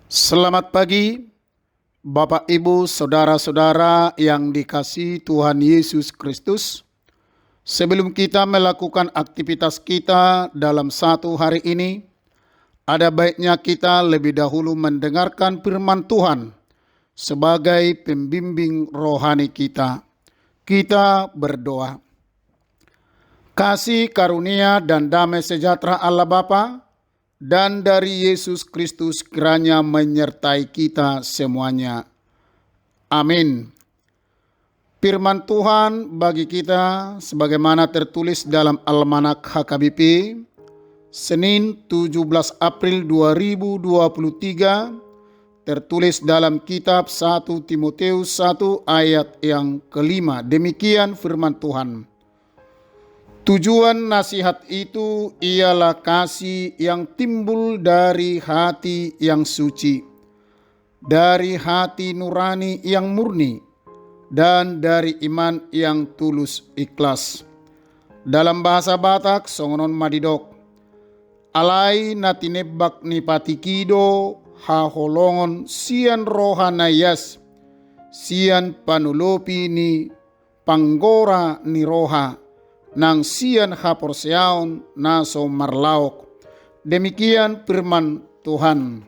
Selamat pagi, Bapak, Ibu, Saudara-saudara yang dikasihi Tuhan Yesus Kristus. Sebelum kita melakukan aktivitas kita dalam satu hari ini, ada baiknya kita lebih dahulu mendengarkan firman Tuhan sebagai pembimbing rohani kita. Kita berdoa. Kasih karunia dan damai sejahtera Allah Bapa dan dari Yesus Kristus kiranya menyertai kita semuanya. Amin. Firman Tuhan bagi kita sebagaimana tertulis dalam Almanak HKBP Senin 17 April 2023, tertulis dalam kitab 1 Timotius 1 ayat yang kelima. Demikian firman Tuhan. Tujuan nasihat itu ialah kasih yang timbul dari hati yang suci, dari hati nurani yang murni, dan dari iman yang tulus ikhlas. Dalam bahasa Batak, songonon madidok, alai natinebak ni patikido haholongon sian rohanayas, sian panulopi ni panggora ni roha, nang sian haporseaon naso marlaok. Demikian firman Tuhan.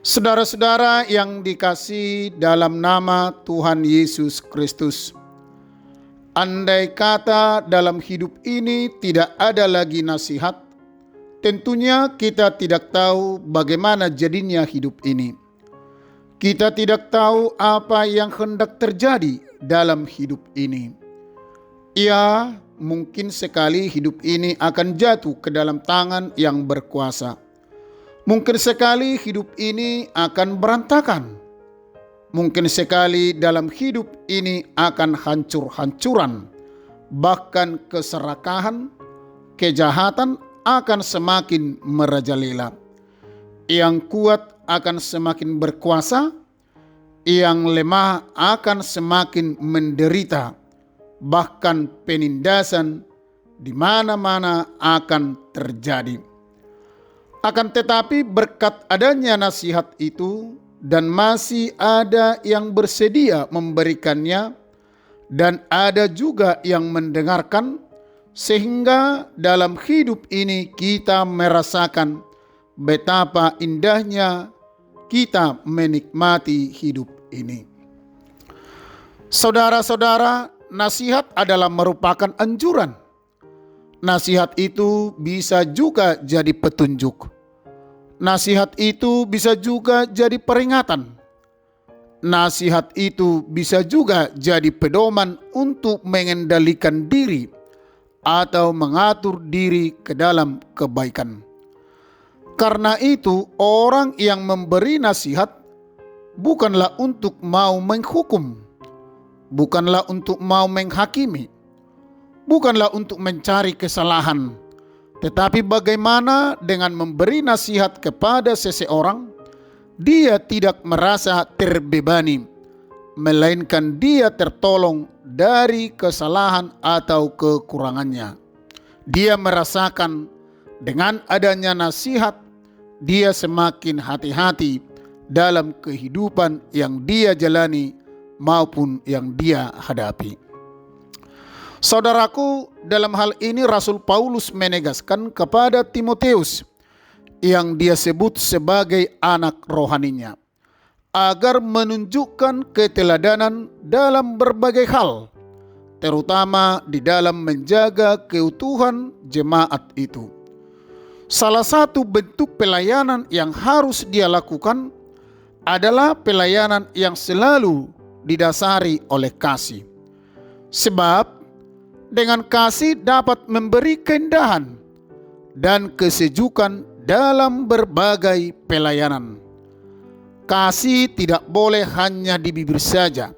Saudara-saudara yang dikasihi dalam nama Tuhan Yesus Kristus, andai kata dalam hidup ini tidak ada lagi nasihat, tentunya kita tidak tahu bagaimana jadinya hidup ini. Kita tidak tahu apa yang hendak terjadi dalam hidup ini. Ya, mungkin sekali hidup ini akan jatuh ke dalam tangan yang berkuasa. Mungkin sekali hidup ini akan berantakan. Mungkin sekali dalam hidup ini akan hancur-hancuran. Bahkan keserakahan, kejahatan akan semakin merajalela. Yang kuat akan semakin berkuasa, yang lemah akan semakin menderita. Bahkan penindasan di mana-mana akan terjadi. Akan tetapi berkat adanya nasihat itu dan masih ada yang bersedia memberikannya dan ada juga yang mendengarkan, sehingga dalam hidup ini kita merasakan betapa indahnya kita menikmati hidup ini. Saudara-saudara, nasihat adalah merupakan anjuran. Nasihat itu bisa juga jadi petunjuk. Nasihat itu bisa juga jadi peringatan. Nasihat itu bisa juga jadi pedoman untuk mengendalikan diri atau mengatur diri ke dalam kebaikan. Karena itu, orang yang memberi nasihat bukanlah untuk mau menghukum, bukanlah untuk mau menghakimi, bukanlah untuk mencari kesalahan, tetapi bagaimana dengan memberi nasihat kepada seseorang, dia tidak merasa terbebani, melainkan dia tertolong dari kesalahan atau kekurangannya. Dia merasakan dengan adanya nasihat, dia semakin hati-hati dalam kehidupan yang dia jalani maupun yang dia hadapi. Saudaraku, dalam hal ini Rasul Paulus menegaskan kepada Timotius yang dia sebut sebagai anak rohaninya, agar menunjukkan keteladanan dalam berbagai hal, terutama di dalam menjaga keutuhan jemaat itu. Salah satu bentuk pelayanan yang harus dia lakukan adalah pelayanan yang selalu didasari oleh kasih. Sebab dengan kasih dapat memberi keindahan dan kesejukan dalam berbagai pelayanan. Kasih tidak boleh hanya di bibir saja,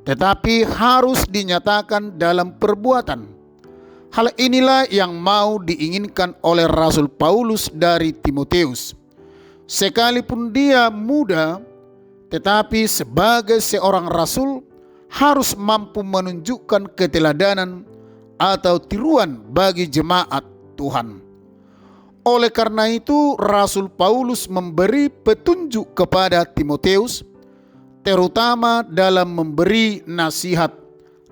tetapi harus dinyatakan dalam perbuatan. Hal inilah yang mau diinginkan oleh Rasul Paulus dari Timotius. Sekalipun dia muda, tetapi sebagai seorang rasul harus mampu menunjukkan keteladanan atau tiruan bagi jemaat Tuhan. Oleh karena itu, Rasul Paulus memberi petunjuk kepada Timotius, terutama dalam memberi nasihat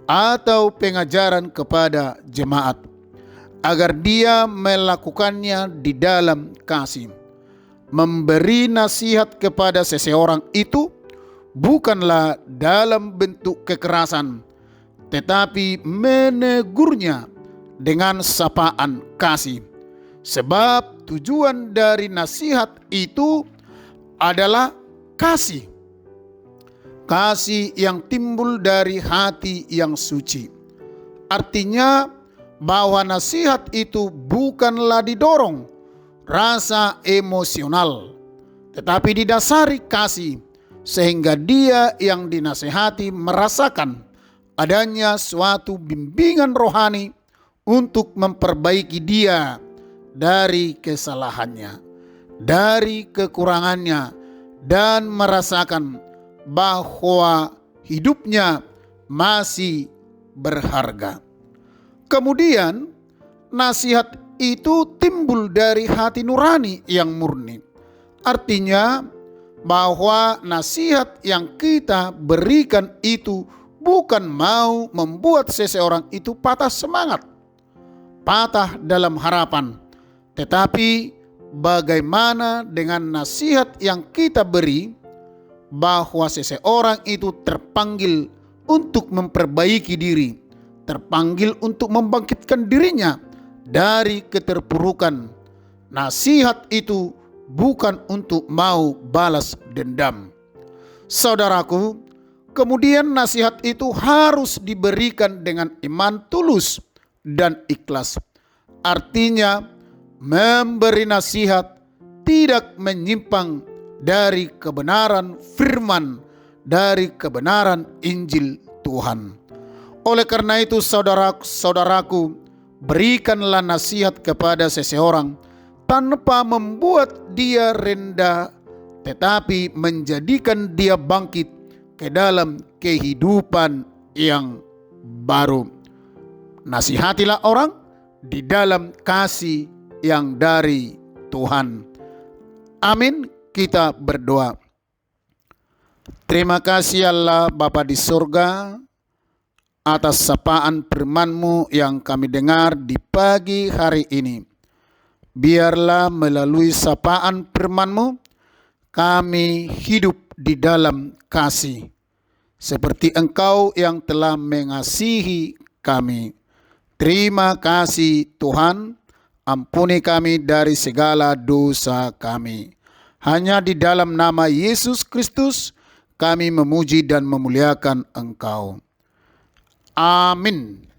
atau pengajaran kepada jemaat, agar dia melakukannya di dalam kasih. Memberi nasihat kepada seseorang itu bukanlah dalam bentuk kekerasan, tetapi menegurnya dengan sapaan kasih. Sebab tujuan dari nasihat itu adalah kasih. Kasih yang timbul dari hati yang suci. Artinya bahwa nasihat itu bukanlah didorong rasa emosional, tetapi didasari kasih, sehingga dia yang dinasihati merasakan adanya suatu bimbingan rohani untuk memperbaiki dia dari kesalahannya, dari kekurangannya, dan merasakan bahwa hidupnya masih berharga. Kemudian nasihat itu timbul dari hati nurani yang murni. Artinya bahwa nasihat yang kita berikan itu bukan mau membuat seseorang itu patah semangat, patah dalam harapan, tetapi bagaimana dengan nasihat yang kita beri bahwa seseorang itu terpanggil untuk memperbaiki diri, terpanggil untuk membangkitkan dirinya dari keterpurukan. Nasihat itu bukan untuk mau balas dendam. Saudaraku, kemudian nasihat itu harus diberikan dengan iman tulus dan ikhlas. Artinya, memberi nasihat tidak menyimpang dari kebenaran firman, dari kebenaran Injil Tuhan. Oleh karena itu, saudaraku, berikanlah nasihat kepada seseorang tanpa membuat dia rendah, tetapi menjadikan dia bangkit ke dalam kehidupan yang baru. Nasihatilah orang di dalam kasih yang dari Tuhan. Amin. Kita berdoa. Terima kasih Allah Bapa di surga atas sapaan firman-Mu yang kami dengar di pagi hari ini. Biarlah melalui sapaan firman-Mu kami hidup di dalam kasih, seperti Engkau yang telah mengasihi kami. Terima kasih Tuhan, ampuni kami dari segala dosa kami. Hanya di dalam nama Yesus Kristus kami memuji dan memuliakan Engkau. Amin.